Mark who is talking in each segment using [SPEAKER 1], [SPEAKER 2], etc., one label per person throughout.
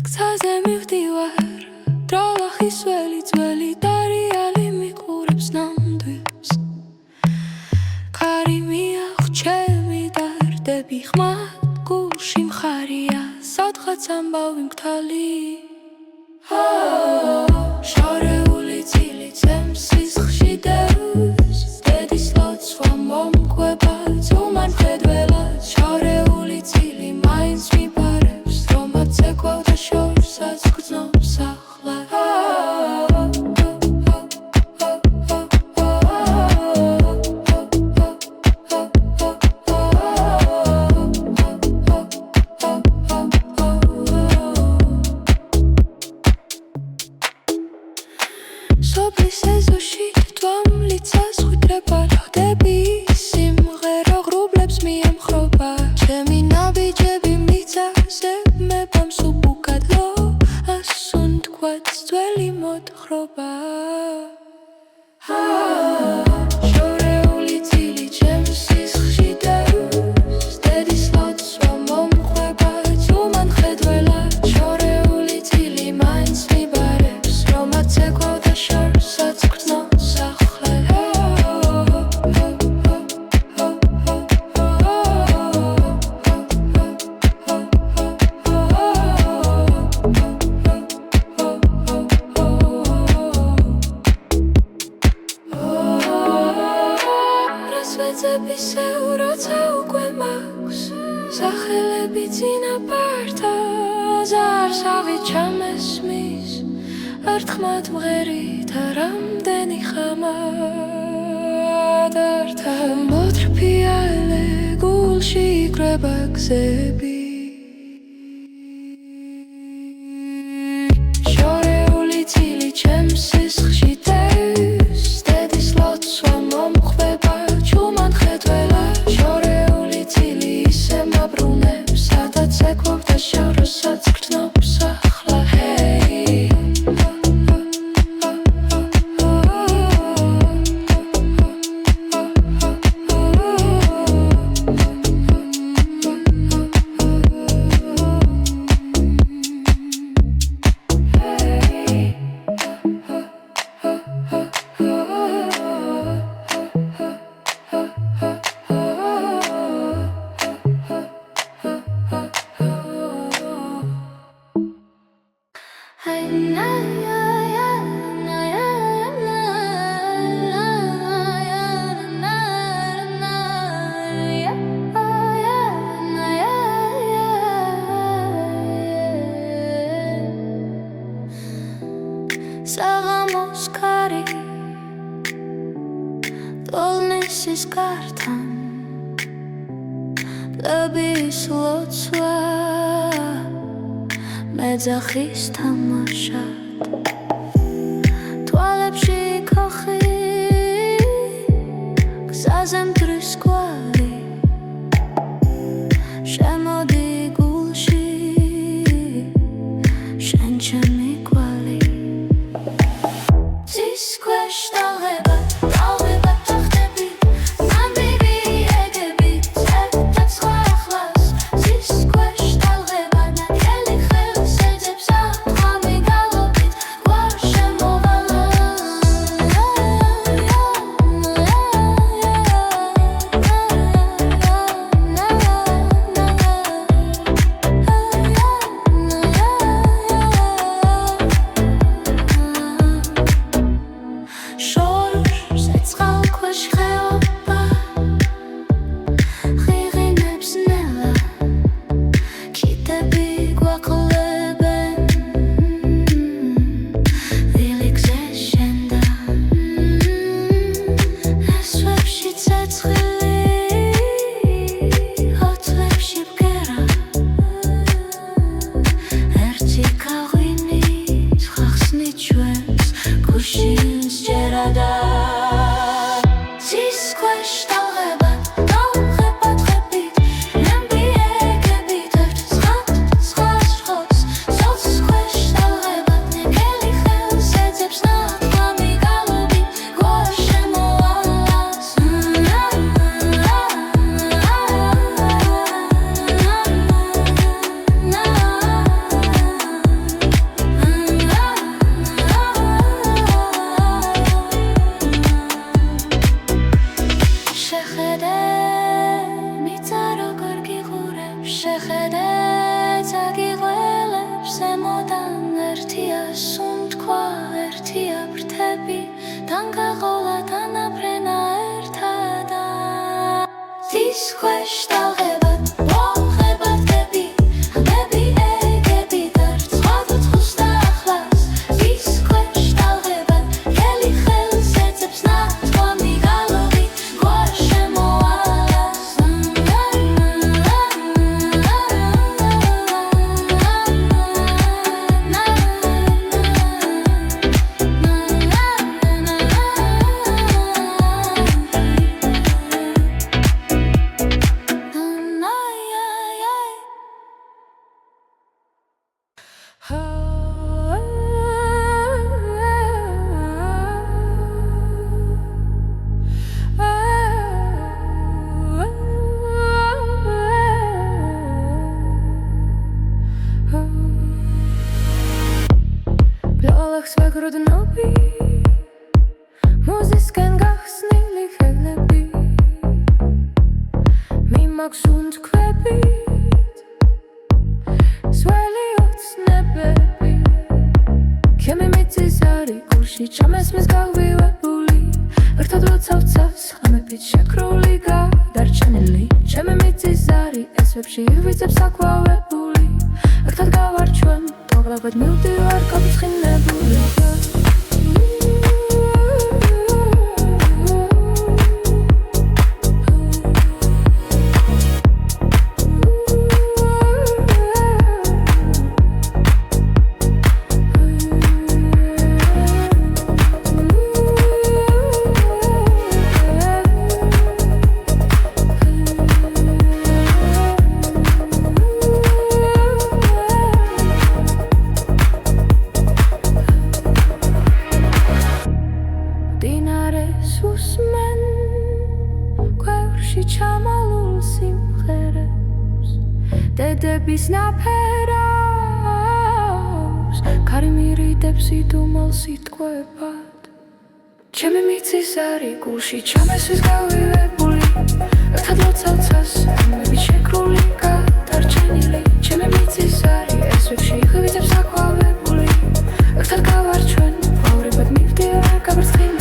[SPEAKER 1] გზაზე მივდივარ დრალახის ველი ძველი დარიალი მიყურებს ნამდვილს კარი მიახვჩები დარდები ხმად გულში მხარია სადღაც ამბავი მგთალი შორეული წილი წემს სისხლში დევს დედის ლოცვა მომკვება ძუმან მხედველად შორეული წილი მაინც მიბარებს რომაც ეკვავდა შორსაც გრძნობს ახლა სოფლის ეზოში თვალმლიცას ხვიდრება ლოდები სიმღერა ღრუბლებს მიემხრობა ჩემი ნაბიჯები მიწაზე მებამს უბუქადლო ასუნ თქვაც ძველი მოთხრობა შორეული წილი ჩემს სისხლში დევს დედის ლოცვა მომყვება ძუმან მხედველად შორეული წილი მაინც მიბარებს რომაც ეკვავდა შორსაც გრძნობს ახლა რასვეცებისეულ როცა უკვე მაქვს სახელები წინაპართა ზარსავი ჩამესმის ერთხმად მღერით რამდენი ხამად ართა მოთრფიალე გულში იკრება გზები შორეული წილი ჩემს სისხლში დევს დედის ლოცვა მომყვება ჯუმან მხედველად შორეული წილი ისე მაბრუნებს სადაც ეკვავდა შორსაც გრძნობს ახლა საღამოს კარი ტოლნესის კართან პლების ლოცვა მეძახის თამაშად თვალებში ქოხი გზაზე მტრის კვალი შემოდი გულში შენ ჩემი კვალი This question თან გაყოლა თანაფრენა ერთადა ის ქვეშ დაღებად მოხებად გები ამები ეგები დარწყვად უცხოს და ახლას ის ქვეშ დაღებად ხელი ხელს ეძებს ნათქვამი გალავი გვარ შემოვალას ბლოლახს ვეგროდნობი მოზისკენ გახსნილი ხელები მიმაქვს უნთქვებით სველი ოცნებები ჩემი მიწის არი გულში ჩამესმის გავივებული ერთად როცავცას ხამებით შეკრული გადარჩენილი ჩემი მიწის არი ესვებში ივიძებს აქვავებული ერთად გავარჩვენ დაღლაბად მივდივარ გაფრთხილებული დედების ნაფერავს ქარი მირიდებს იდუმალ სიტყვებად ჩემი მიწის არი გულში ჩამესვის გავივებული ერთად ლოცავცას ამებით შეკრული გადარჩენილი ჩემი მიწის არი ესვებში ივიძებს აქვავებული ერთად გავარჩვენ ყვავრებად მივდივარ გაფრთხილებული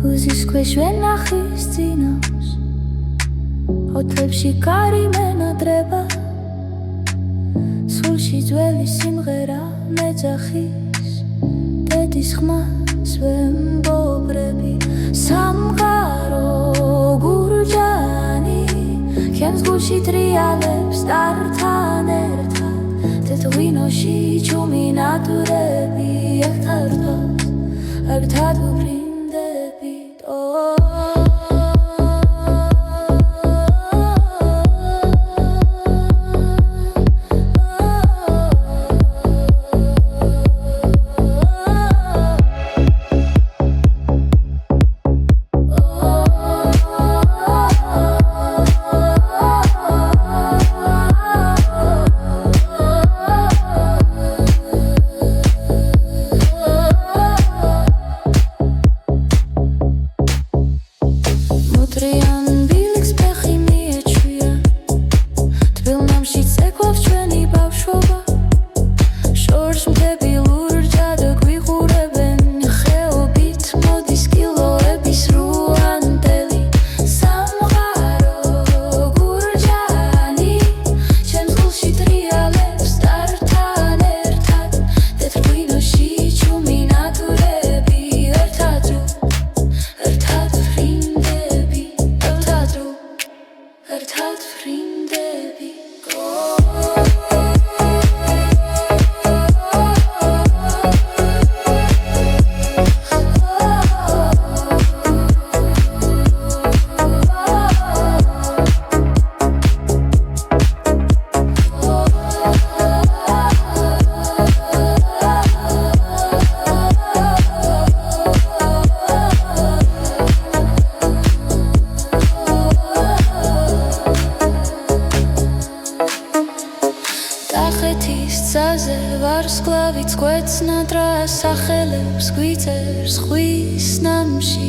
[SPEAKER 1] Uzis ქვეშ ვენახის წინავს ოთლებში კარი მენადრება სულში ძველი სიმღერა მეძახის დედის ხმას ვემბობრები სამყარო გურჯანი ჩემს გულში ტრიალებს ტართან ერთად თეთრ-ღვინოში ჩუმინატურები ერთად ვფრინდებით გზაზე ვარსკვლავიც გვეცნადრა სახელებს გვიწერს ხვის ნამში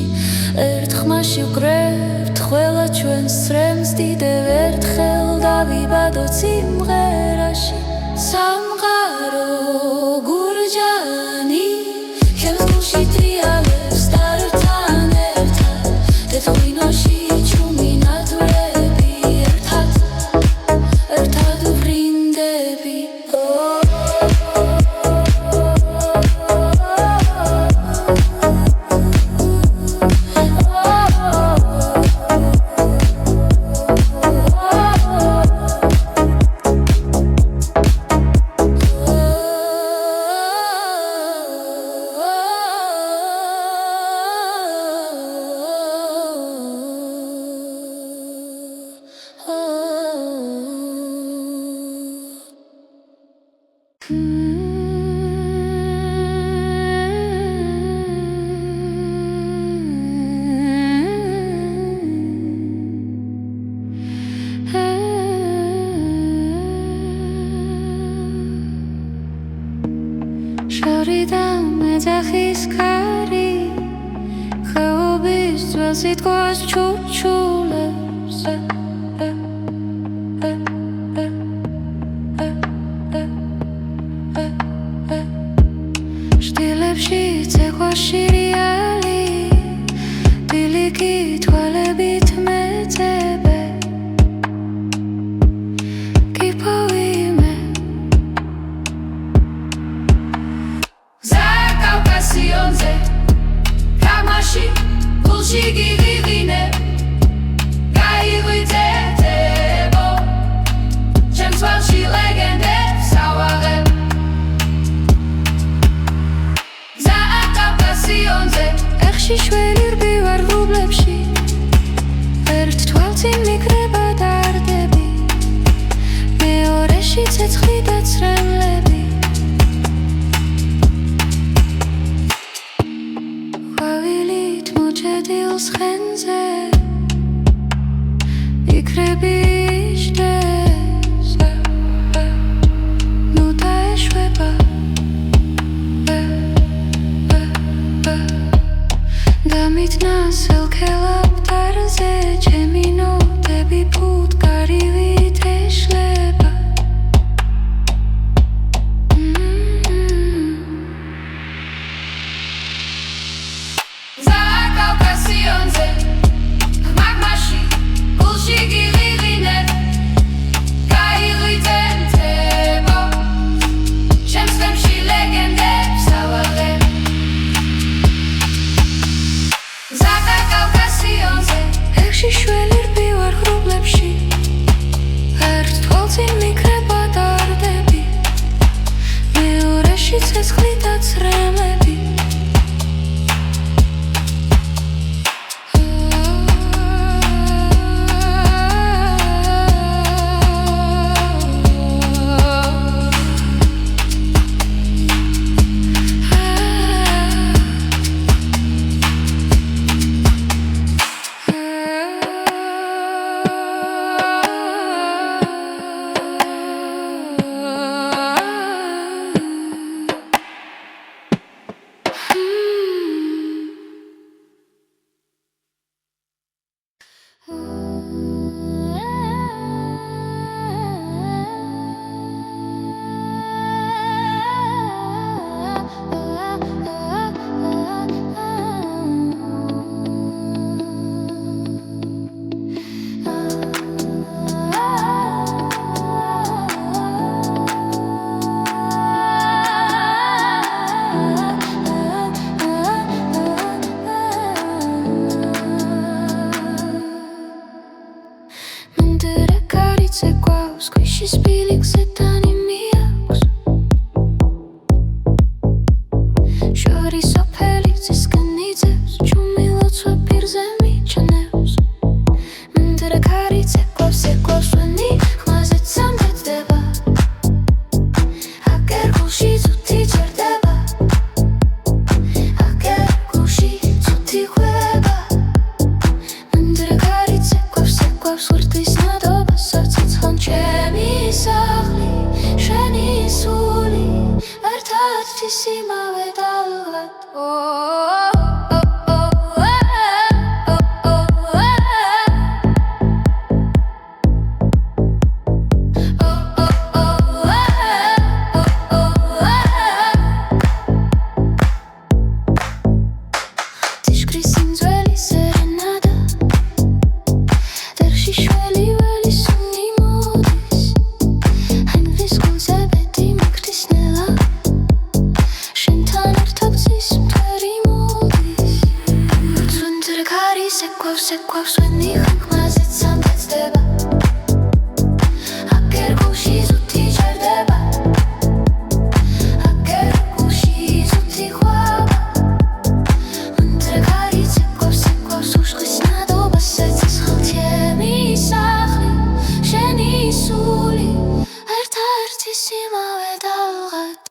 [SPEAKER 1] ერთ ხმაში ვკრებთ ყველა ჩვენს ცრემს დიდევ ერთხელ დავიბადოთ სიმღერაში სამყარო გურჯანი ხელს გულში ტრიალებს დართან ერთად თეთრინოში ჩუმი ნადვრები ერთად ვბრინდები შორიდან მეძახის ქარი ხეობის ძველ სიტყვას ჩუჩულებს შტილებში ცეკვას შირიალი დილიკი თვალებით მეძებე კიპოვიმე კავკასიონზე კამაში გულში გიღიღინე გაიღვიძეთებო ჩემს თვალში ლეგენდებს ავაღებ კავკასიონზე ეხში შველი რბივარ ღრუბლებში ერთ თვალწინ მიკრება დარდები მეორეში ცეცხლი და ცრემლები დილს ხენზე იქრები იჯდეს ნუ დაეშვება დამიტნა სელქელაპტარზე ჩემი ნოტები ფუტკარივით ეშლება კავკასიონზე მაგმაში გულში გიღიღინე გაიღვიძეთებო ჩემს თემში ლეგენდებს ავაღებ კავკასიონზე ეხში შველი რბივარ ღრუბლებში ერთ თვალწინ მიკრება დარდები მეორეში ცეცხლი და ცრემლები Shut ერთის იმავე დალღად Sequows when the hangmas it's sunset's deba Aker gushi zuti jardeba Aker gushi zuti khwaba Unter kari sequows ushqis nadoba sets khaltiemi sakhli sheni suli erta ertis imave dalghat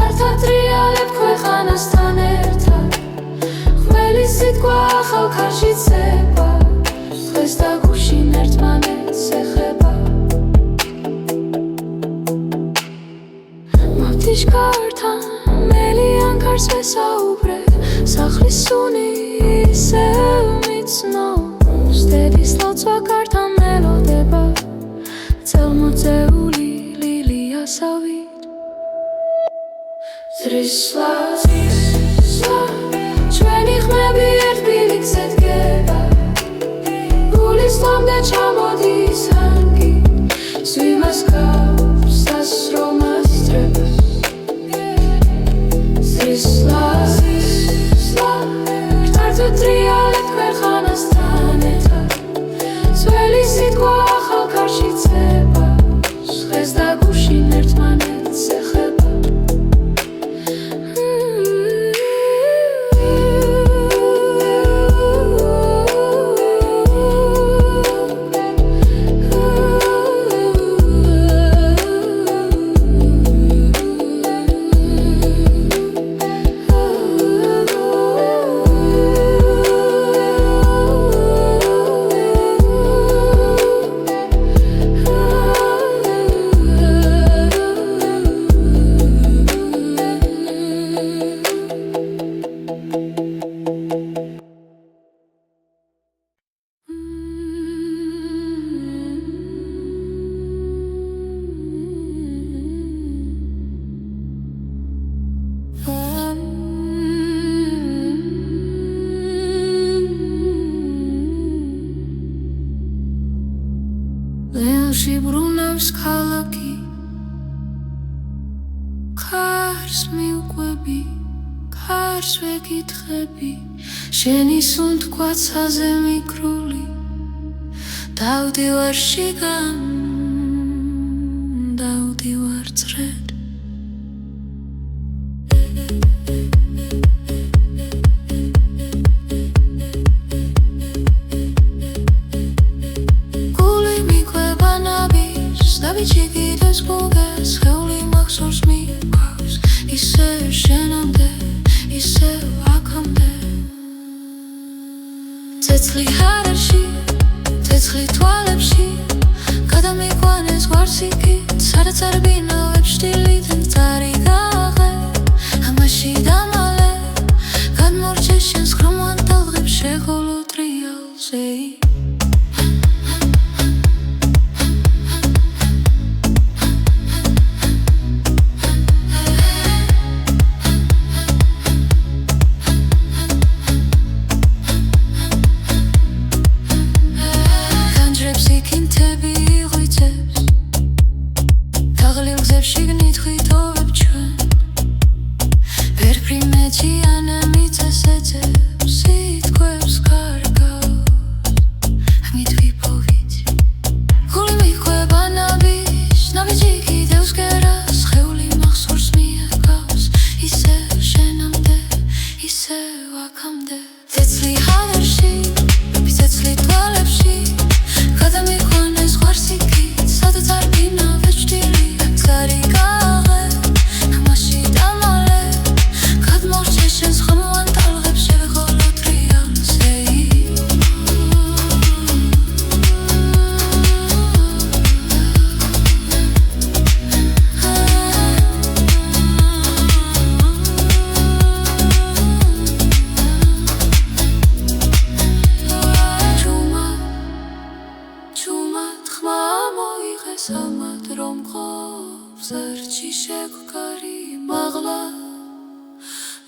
[SPEAKER 2] Arta trialeb khwe khanastane
[SPEAKER 1] ახალქარში ცება დღეს და გუშინ ერთმანეთს ეხება მავთიშკართან მელიან კარს ვესაუბრე სახლის სუნი ისევ მიცნობს დედის ლოცვა კართან მელოდება წელმოწეული ლილიასავით ზრისლა ჩვენი ხმები ერთ ბილიქზე დგება გულის ლომდე ჩამოდის ჰანგი ზვიმას გავს დასრომას ძრებს ზრისლა ტრიალეთ ქვეყანასთან ერთად ძველი სიტყვა ახალქარში ცება დღეს და გუშინ ერთმანეთს ეხება ლეონში ბრუნავს ქალაქი კარს მიუყვები კარს ვეკითხები შენი სუნთქვაცაზე მიკრული დავდივარ შიგან დავდივარ წრედ ჩიგიდებს გულგას ხეული მახსოვს მიყავს ისევ შენამდე ისევ აქამდე ცეცხლი ჰარაში ცეცხლი თვალებში გადამიყვანეს გვარსიკით სადაც არ ბინავებს შტილით მწარი გაღე ამაში დამალე გადმორჩე შენს ხრომოვან ტალღებს შეღოლო ტრიალზე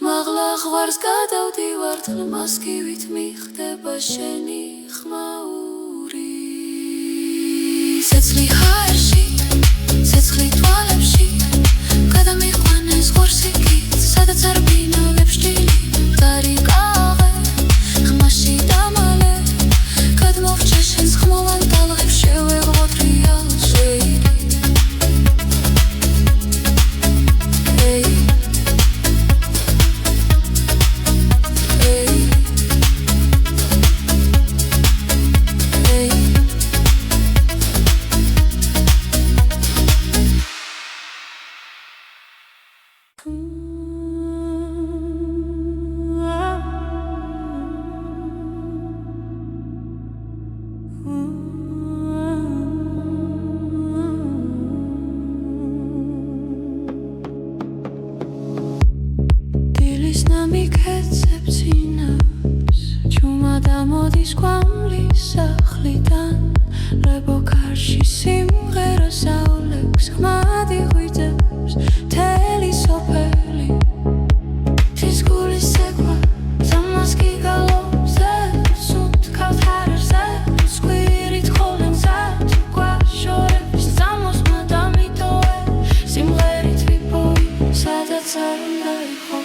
[SPEAKER 1] მაღლა ღვარს გადავდივარ თლმასკივით მიხდება შენი ხმაური ცეცხლი ჰაერში ცეცხლი თვალებში გადამიყვანეს ღორსიკით სადაც არ ბინავებს შტილი მწარი გაღე ხმაში დამალე გადმოვჭე შენს ხმოვან ტალღებს შევეღო ტრიალზე გარში სიმღერა საოლექს ხმად იღვიძებს მთელი სოფელი თის გულის ცეკვა ძამას გიგალობზე სუნთქავთ ჰარერზე სკვირით ხოლენზე თუ გვაშორებს ძამოსმა დამიტოვე სიმღერით ვიპოვი სადაც არ უნდა იყო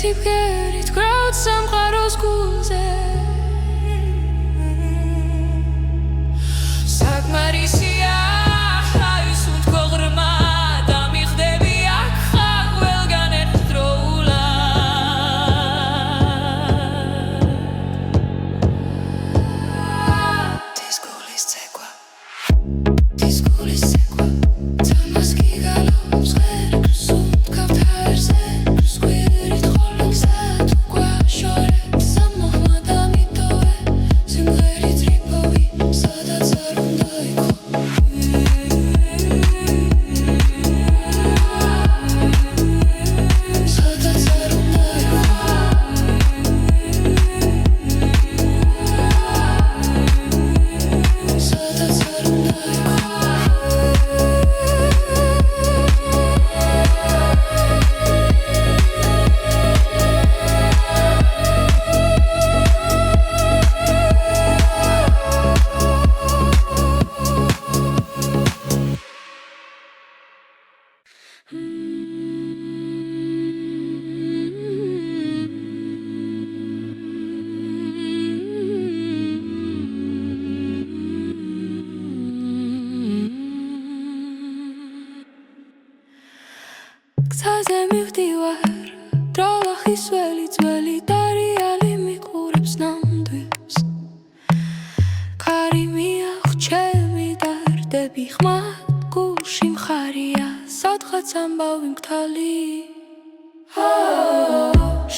[SPEAKER 1] Tipgerit grot სამყაროს გულზე საკმარისია ხავის უთქო ღრმა და მიხდები აქ ხარ ყველგან ერთდროულად თის გულის ცეკვა ძამას გიგალობს ღერქს სუნთქავთ ჰაერზე გზაზე მივდივარ დროლახის ველი ძველი დარიალი მიყურებს ნამდვილს ქარი მიაღჩევი დარდები ხმად გულში მხარია სადღაც ამბავი მგთალი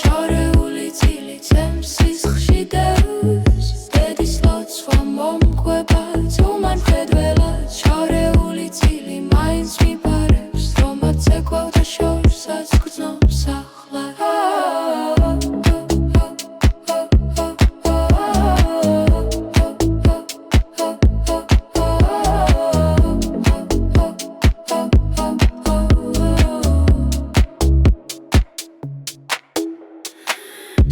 [SPEAKER 1] შორეული წილი ცემს სისხლში დევს დედის ლოცვა მომკვება ძუმან მხედველად შორეული წილი მაინც მიბარებს რომაც ცეკვავდა შორსაც გრძნობს ახლა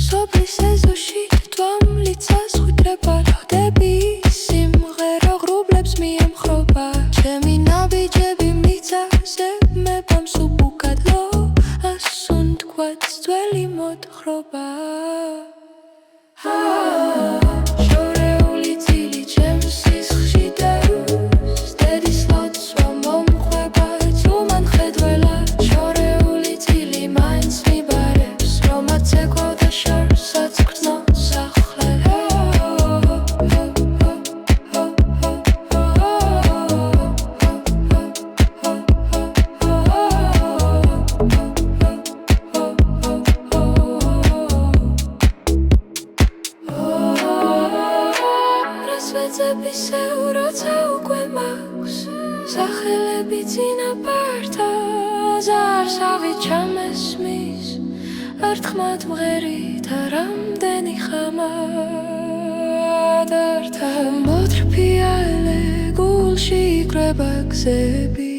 [SPEAKER 1] სოფლის ეზოში თვალმლიცას ხვიდრება ლოდები სიმღერა ღრუბლებს მიემხრობა ჩემი ნაბიჯები მიწაზე მებამ სუბუკადლო ასუნთქვაც ძველი მოთხრობა შორეული წილი ჩემს სისხლში დევს დედის ლოცვა მომყვება ძუმან მხედველად შორეული წილი მაინც მიბარებს რომაც ცეკვავდა შორსაც გრძნობს ახლა სვეცებისეულ როცა უკვე მაქვს სახელები წინაპართა ზარსავი ჩამესმის ერთხმად მღერით რამდენი ხამად ართა მოთრფიალე გულში იკრება გზები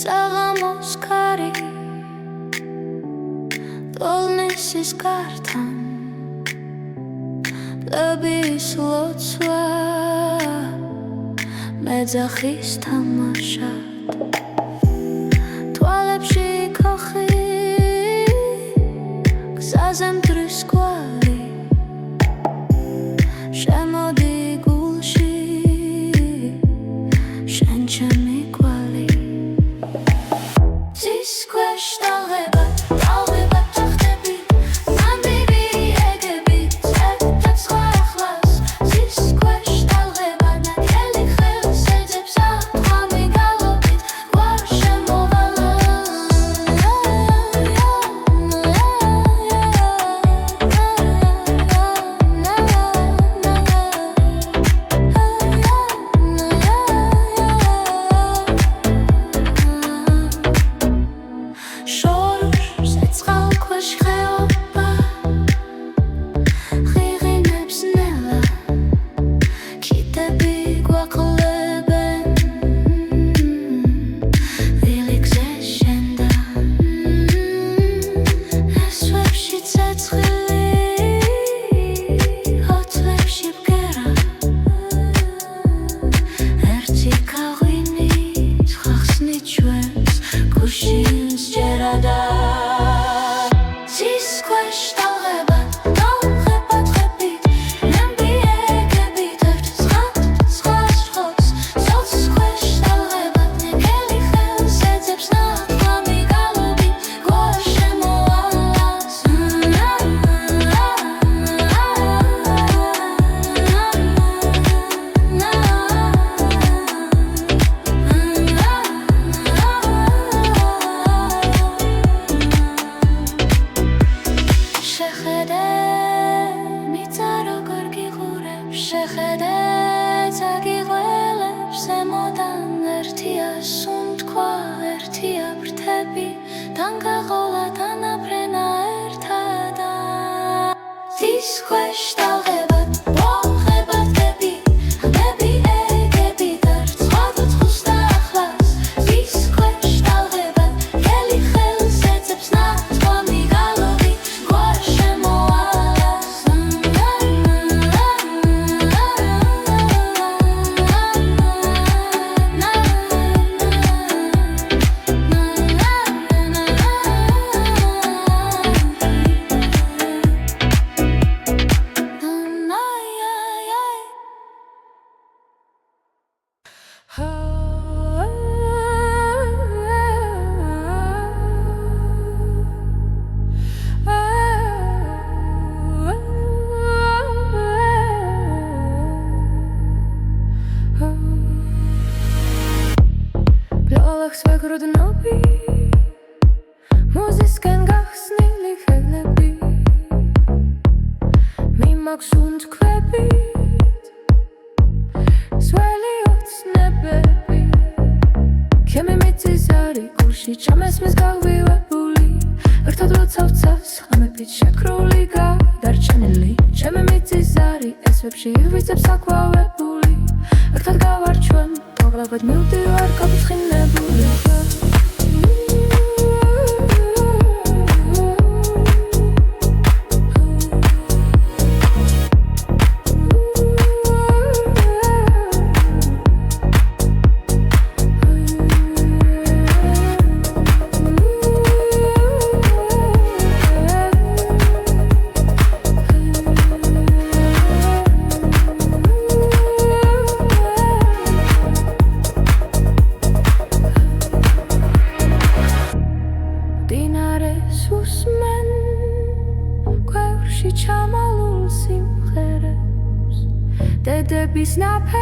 [SPEAKER 1] საღამოს ქარი ტოლნისის გართან პლების ლოცვა მეძახის თამაშად თვალებში ქოხი გზაზე მტრის კვალი შემოდი გულში შენ ჩემი კვალი ძის ქვეშ ტალღება თახტები ნამდვილი ეგები წეთა სხვა ახლას ძის ქვეშ ტალღება ნაკელი ხელს ეძებს ათვამი გალობით გვარ შემოვალა მოზისკენ გახსნილი ხელები მიმაქვს უნთქვებით სველი ოცნებები ჩემი მიწის არი გულში ჩამესმის გავივებული ერთად როცავ ცავს ხამებით შეკრული გადარჩენილი ჩემი მიწის არი ესვებში ვიწებს აკვავებული ერთად გავარჩვენ მოგლაბად მივდივარ გაფრთხილებული დედების ნაფერავს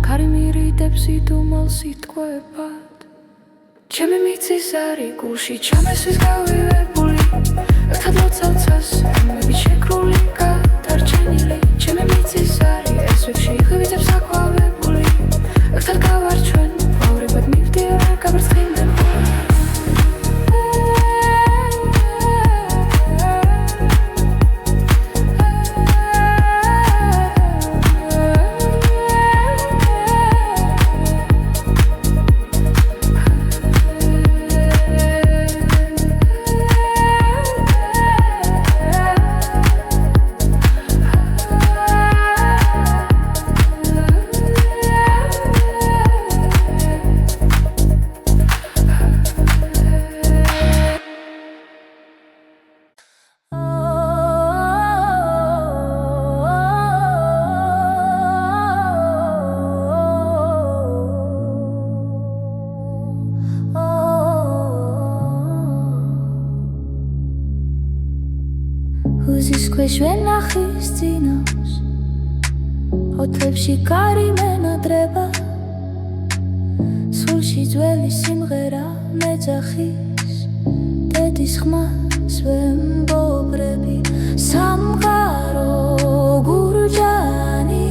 [SPEAKER 1] ქარი მირიდებს იდუმალს იტყვებად ჩემი მიწის არი გულში ჩამესვის გავივებული ერთად ლოცავ ცას ხმებით შეკრული გადარჩენილი ჩემი მიწის არი ესვებში ვიწებს აკვავებული ერთად შვენახის წინავს ოთებში კარი მენადრება სულში ძველი სიმღერა მეძახის დედის ხმას ვემბობრები სამყარო გურჯანი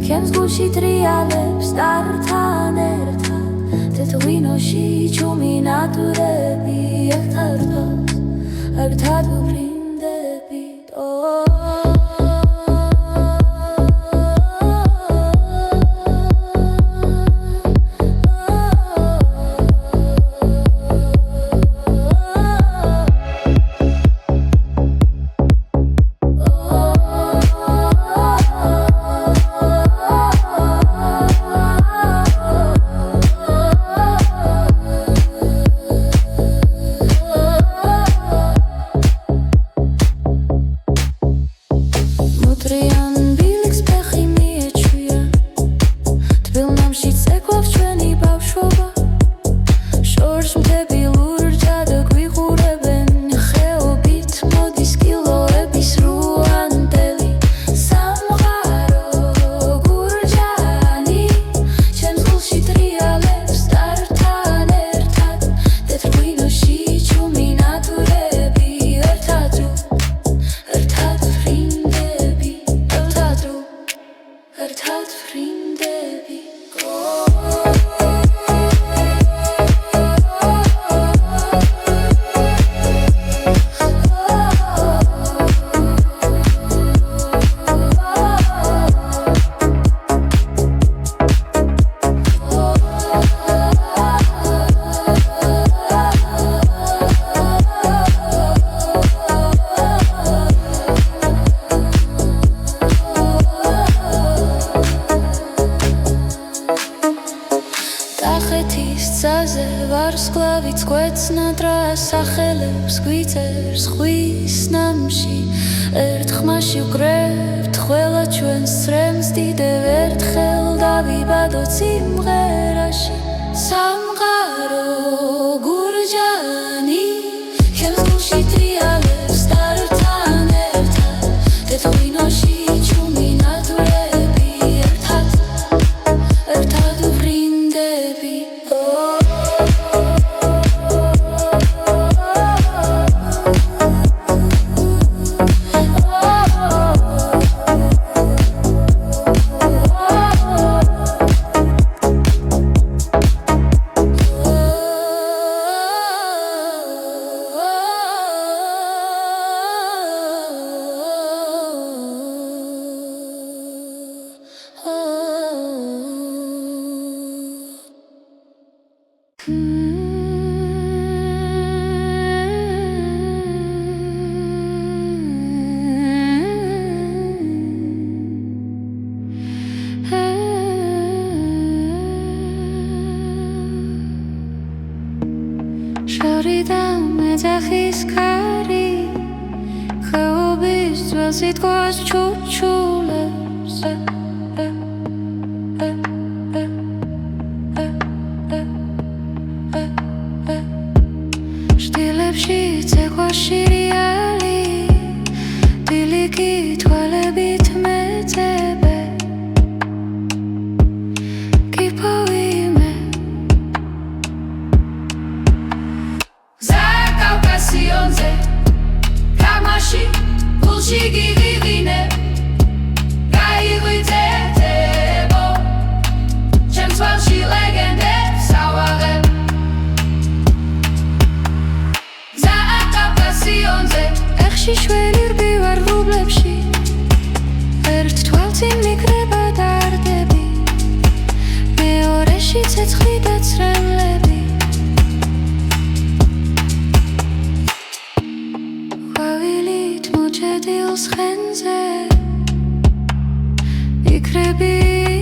[SPEAKER 1] ჩემს გულში ტრიალებს ტართან ერთად თეთრ-ღვინოში ჩუმი ნატურები ერთად ვფრინდებით ვარსკვლავიც გვეცნადრა სახელებს გვიწერს ხვის ნამში ერთ ხმაში ვკრებთ ყველა ჩვენს ცრემს დიდევ ერთხელ დავიბადოთ სიმღერაში სამყარო გურჯანი ჩემს გულში ტრიალებს ტართან ერთად თეთრ-ღვინოში ჩუმი ნატურები ერთად ვფრინდები შორიდან მეძახის კარი ხეობის ძველ სიტყვას ჩუჩულებს შტილებში ცეკვა შირიალი დილიკი თვალებით მეძებე
[SPEAKER 2] Kamashi, bullshit, givine, gaigritebo, James Welshi legende, saware. Zaakapasionze,
[SPEAKER 1] ეხში შველი რბივარ რუბლებში, ერთ თვალწინ მიკრება დარდები, მეორეში ცეცხლი და ცრემლები. დილს ხენზე იქრები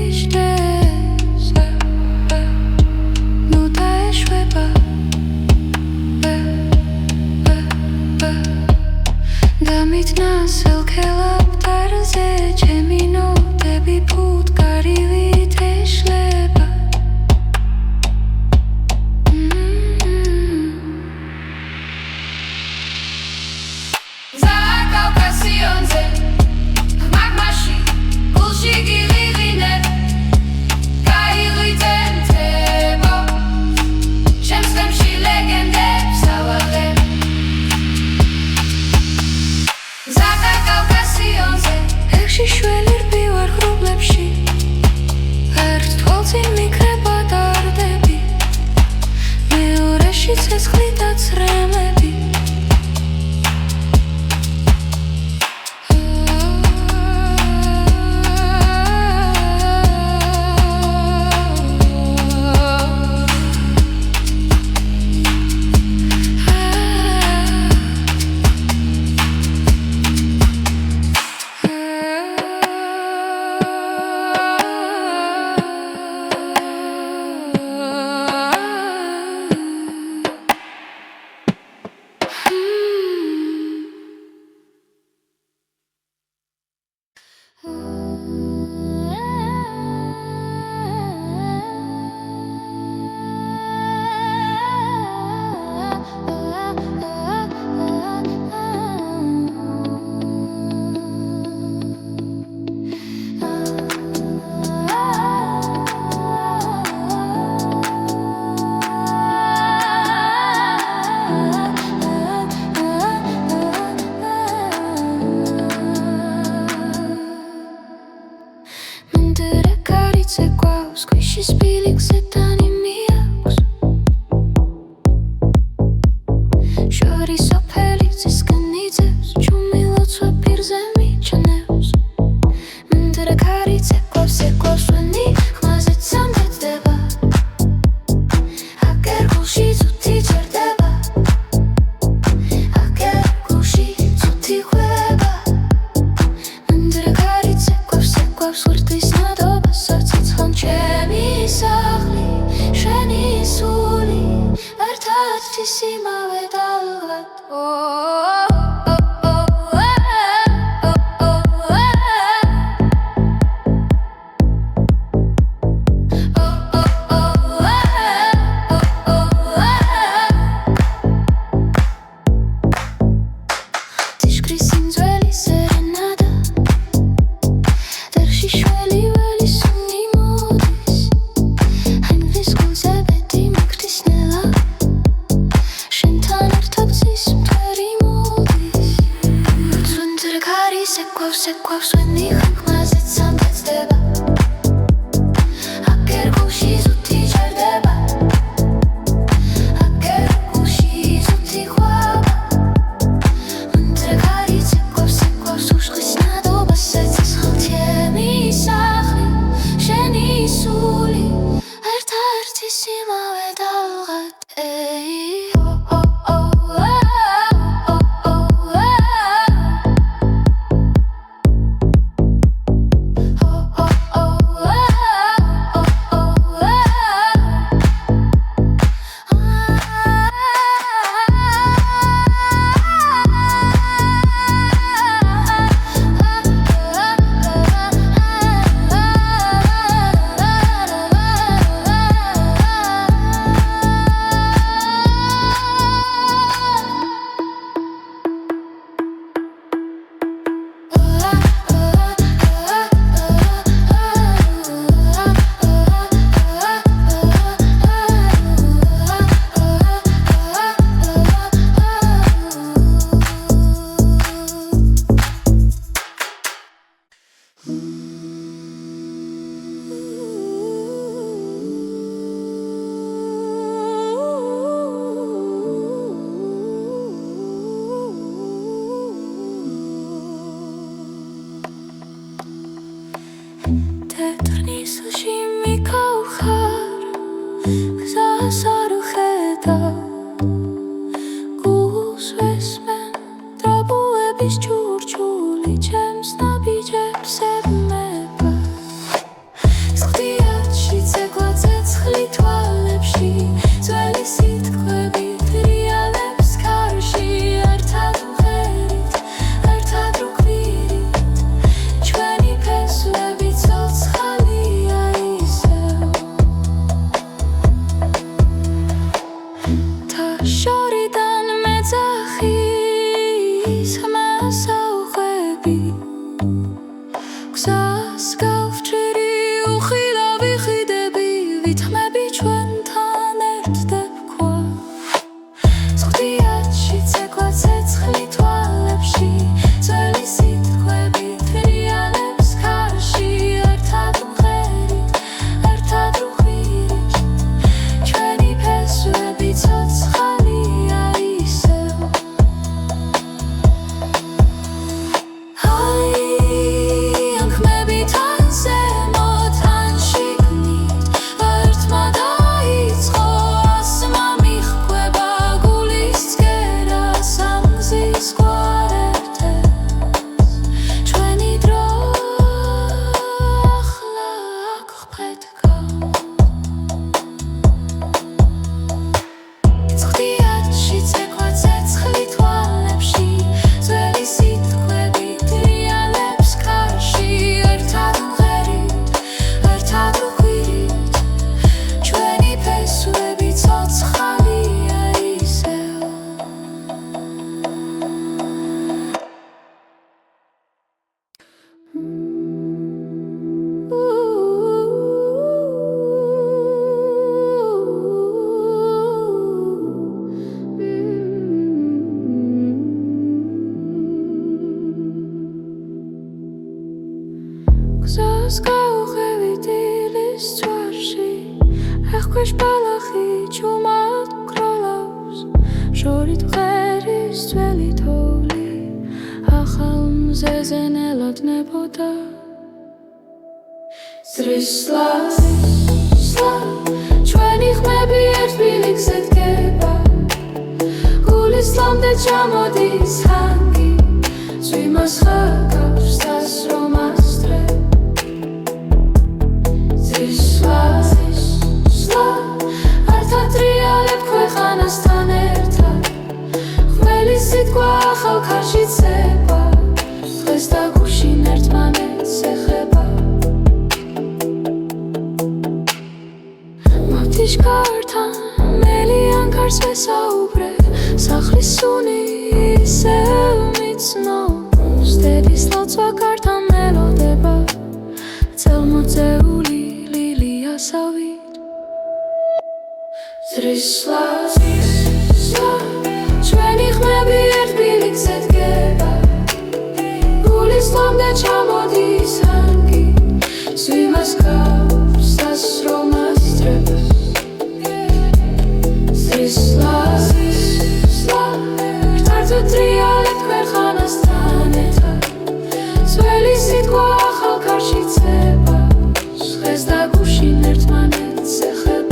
[SPEAKER 1] იშლებს ნუ დაეშვება დამიტნა სელქელაპტარზე ჩემი ნოტები ფუტკარივით ეშლება
[SPEAKER 2] Zaakapasionze
[SPEAKER 1] ერთის იმავე დალღად Sequoias when you hang mazit samdets deba Aker gushi zuti jardeba Aker gushi zuti khwaba Untergari sequoias ushkhis nadoba setis khaltiemi sakhli sheni suli erta ertis imave dalghat Arta trialeb khwe khanastane კარში ცება დღეს და გუშინ ერთმანეთს ეხება მათიშკართან მელიან კარს ვესაუბრე სახლის სუნი ისევ მიცნობს დედის ლოცვა კართან მელოდება წელმოწეული ლილიასავით ზრისლა ჩვენი ხმები ერთ ბილიკზე დგება გულის ლომდე ჩამოდის ანგი ზვიმას გავს დასრომას ძრებს ზრისლა რთართო ტრიალეთ ქვეყანასთან ერთად ძველი სიტყვა ახალ კარში ცება დღეს და გუშინ ერთმანეთს ეხება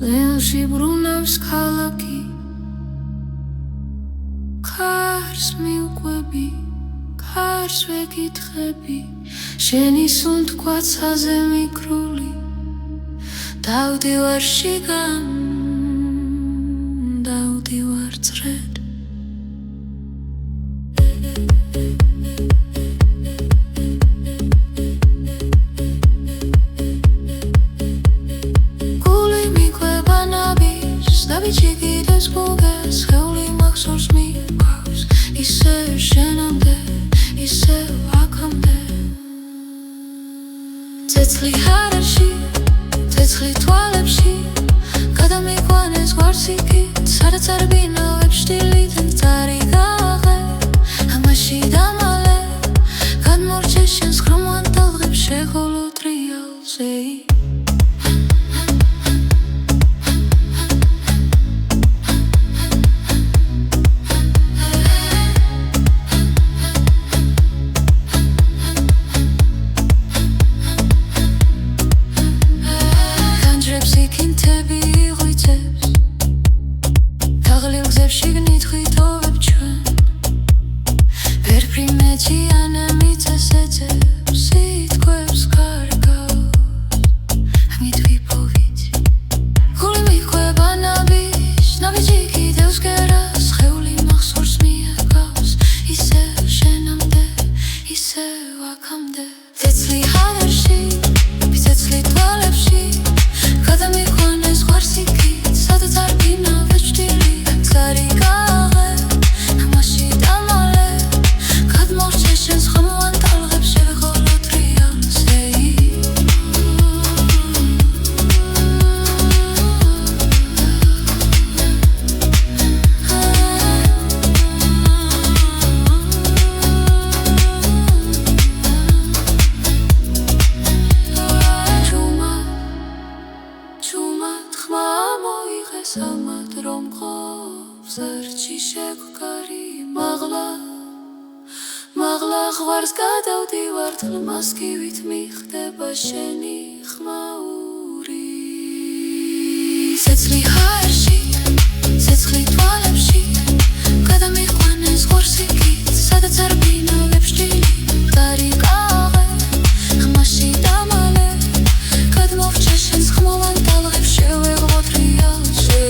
[SPEAKER 1] ლეონში ბრუნავს ქალაქი კარს მიუყვები კარს ვეკითხები შენი სუნთქვაცაზე მიკრული დავდივარ შიგან დავდივარ წრედ ჩიგიდეს გუგეს ხეული მახსოვს მიყავს ისევ შენამდე ისევ აქამდე ცეცხლი ჰარაში ცეცხლი თვალებში გადამიყვანეს გვარსიკით სადაც არ ბინავებ შტილით მწარი გაღე ამაში დამალე გადმორჩე შენს ხრომან ტალღებს შეხოლო ტრიალზე სამად რომ ყოფს ერთში შეგვკარი მაღლა ღვარს გადავდივარ თლმასკივით მიხდება შენი ხმაური ცეცხლი ჰაერში ცეცხლი თვალებში გადამიყვანეს ღორსიკით სადაც არ ბინავებ შტილი მყარი კაღე ხმაში დამალე გადმოვჭე შენს ხმოვან ტალღებს შევეღო ტრიალში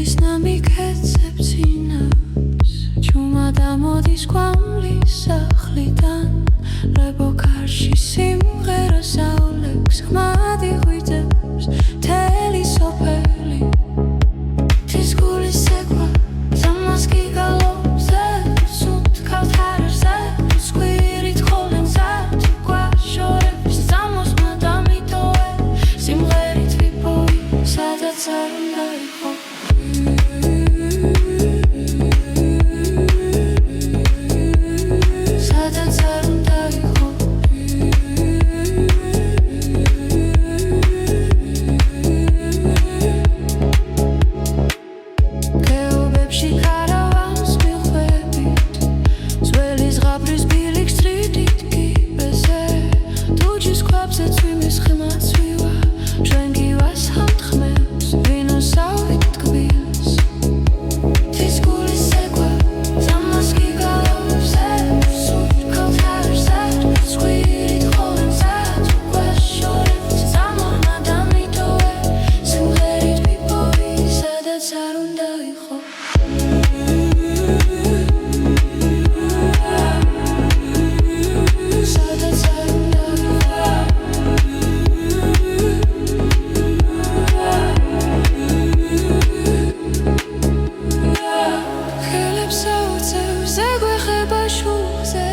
[SPEAKER 1] თვის ნამიქეცებს ინავს ჩუმა დამოდის გვამლის სახლიდან ლებო კარში სიმღერა საულებს ხმადი ღვიძებს მთელი სოფელი თვის გულის ცეკვა ზამას გიგალობს სუნთ ქავთარზე სკვირით ხოლენზე თუ გვაშორებს სამოსმა დამიტოვე სიმღერით ვიპოვი სადაც არ უნდა იყო სადაც არ უნდა იყო გეობებში ქარავანს მიხვებით ძველი ზღაპრის ბილიქს წრიდით კიბეზე თუჯის ქვაბზე წვიმის ხმაც ვივა ჩვენ გივასხამთ ხმებს ვინოსავით ტკბილს თვის გულის ცეკვა ზამას გიგალობს სუნთ ქავთარზე სკვირით ხოლენზე თუ გვაშორებს სამოსმა დამიტოვე სიმღერით ვიპოვი სადაც არ უნდა იყო სადაც არ უნდა ხელებს აუწევს ეგვეხება შულზე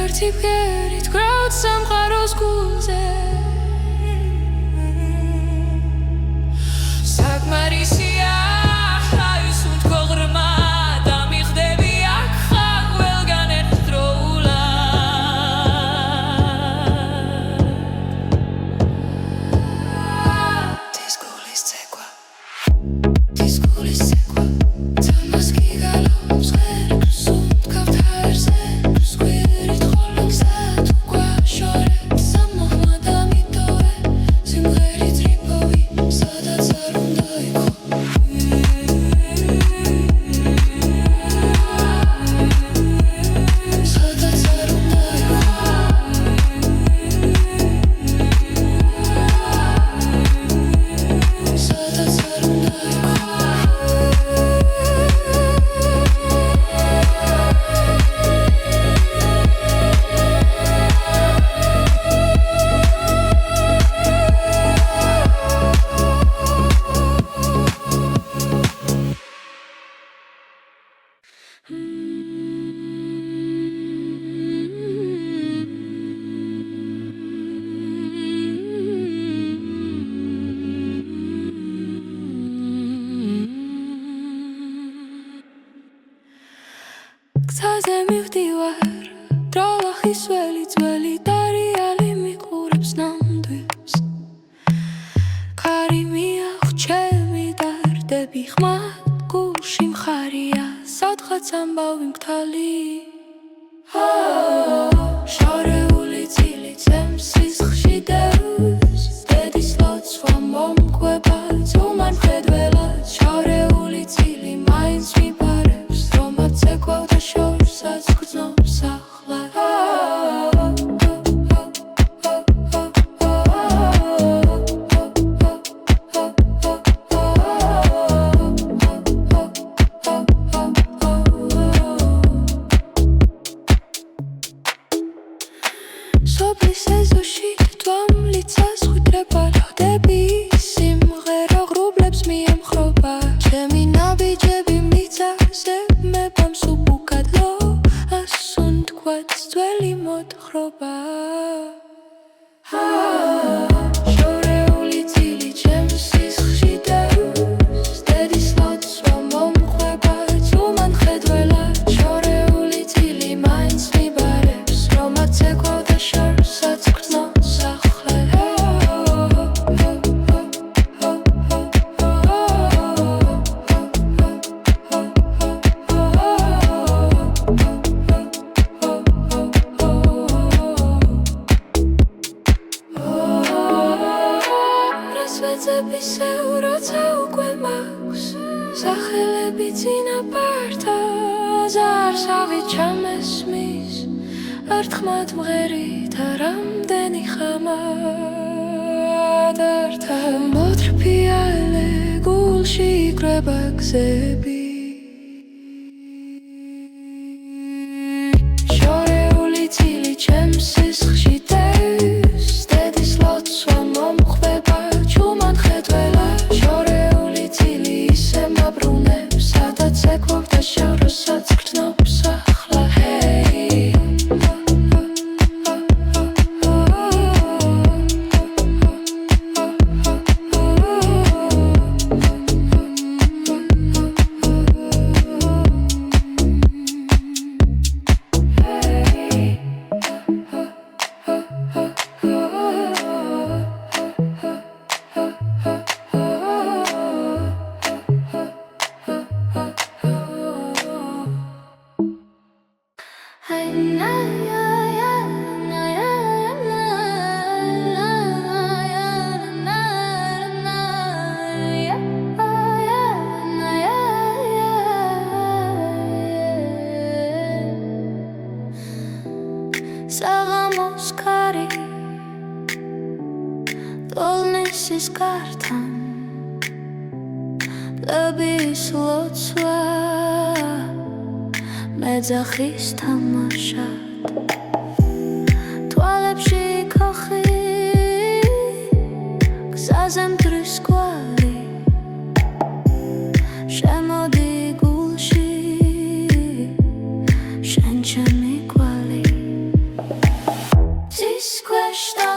[SPEAKER 1] ერთი ბგერით გრაუთ სამყაროს გულზე საკმარისია ხავის უთქო ღრმა დამიხდები აქ ხარ ყველგან ერთდროულად თვის გულის ცეკვა თვის გულის ცეკვა ზამას გიგალობს სუნთ ქავთარზე სკვირით ხოლენზე თუ გვაშორებს სამოსმა დამიტოვე სიმღერით ვიპოვი სადაც არ უნდა იყო სადაც არ უნდა იყო სადაც არ უნდა იყო გზაზე მივდივარ დროლახის ველი ძველი დარიალი მიყურებს ნამდვილს კარი მიახვჩები დარდები ხმად გულში მხარია სადღაც ამბავი მგთალი შორეული წილი წემს სისხლში დევს დედის ლოცვა მომკვება ძუმან მხედველად შორეული წილი მაინც მიბარებს რომაც ცეკვავდა შორსაც გრძნობს ახლა სოფლის ეზოში თვალმლიცას ხვიდრება ლოდები სიმღერა ღრუბლებს მიემხრობა ჩემი ნაბიჯები მიწაზე მებამს უკადლო ასუნ თქვაც ძველი მოთხრობა შორეული წილი ჩემს სისხლში დევს დედის ლოცვა მომკვება ძუმან მხედველად შორეული წილი მაინც მიბარებს რომაც ცეკვავდა შორსაც გრძნობს ახლა სვეცებისეულ როცა უკვე მაქვს სახელები წინაპართა ზარსავი ჩამესმის ერთხმად მღერით რამდენი ხამად ერთ მოთრფიალე გულში იკრება გზები შორეული წილი ჩემს სისხლში დევს დედის ლოცვა მომხვდება ჩუმად ხედველა შორეული წილი ისე მაბრუნებს სადაც ეკვებდა შავ როსაც გრძნობს ახლა ჰეი საღამოს კარი ტოლნისის კართან ლების ლოცვა მეძახის თამაშად თვალებში ქოხი გზაზე მტრის კვალი შემოდი გულში შენ ჩემი კვალი This question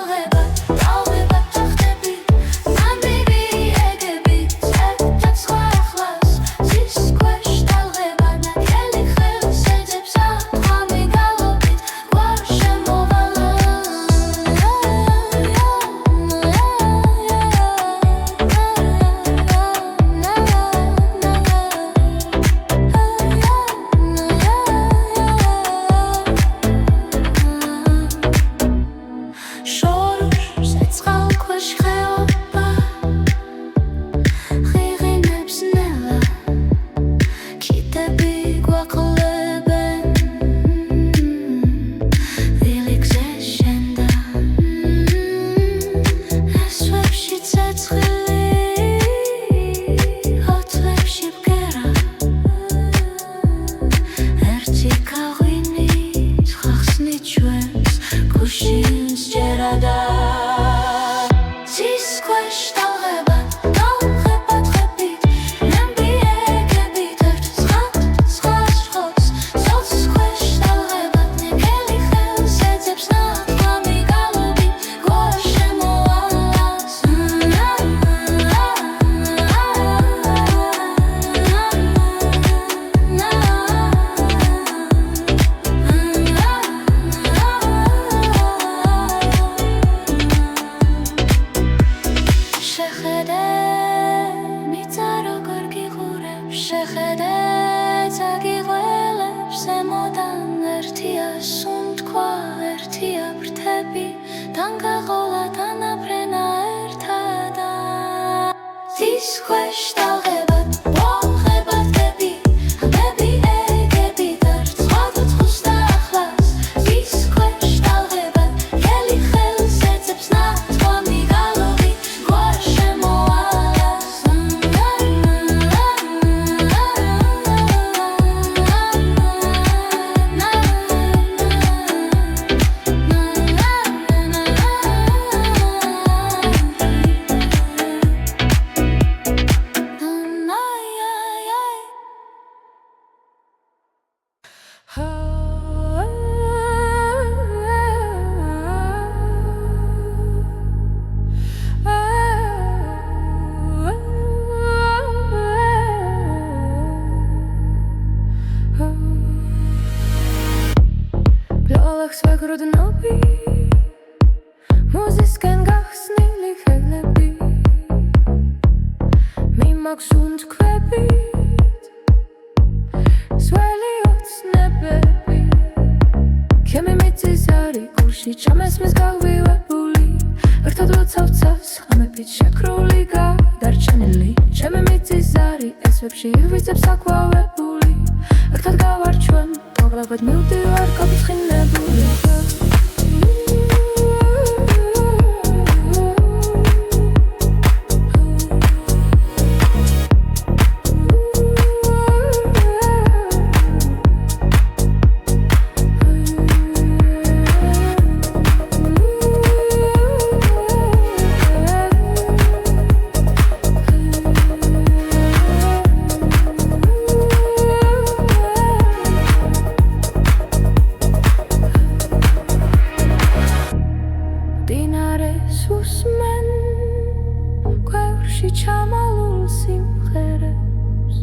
[SPEAKER 1] ჩამალულ სიმღერებს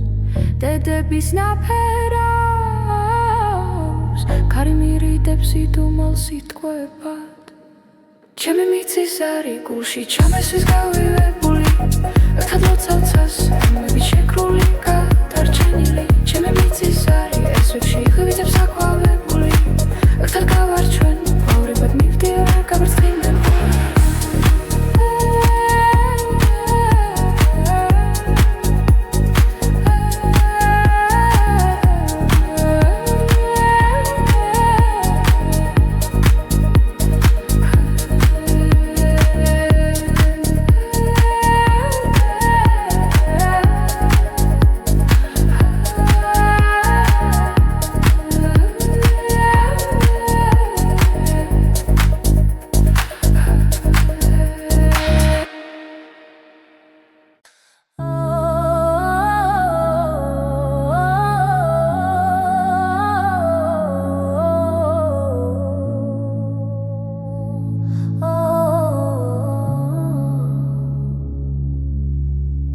[SPEAKER 1] დედების ნაფერავს ქარი მირიდებს იდუმალ სიტყვებად ჩემი მიწის არი გულში ჩამესვის გავივებული ერთად ლოცავცას ამები შეკრული გადარჩენილი ჩემი მიწის არი ესვებში იღები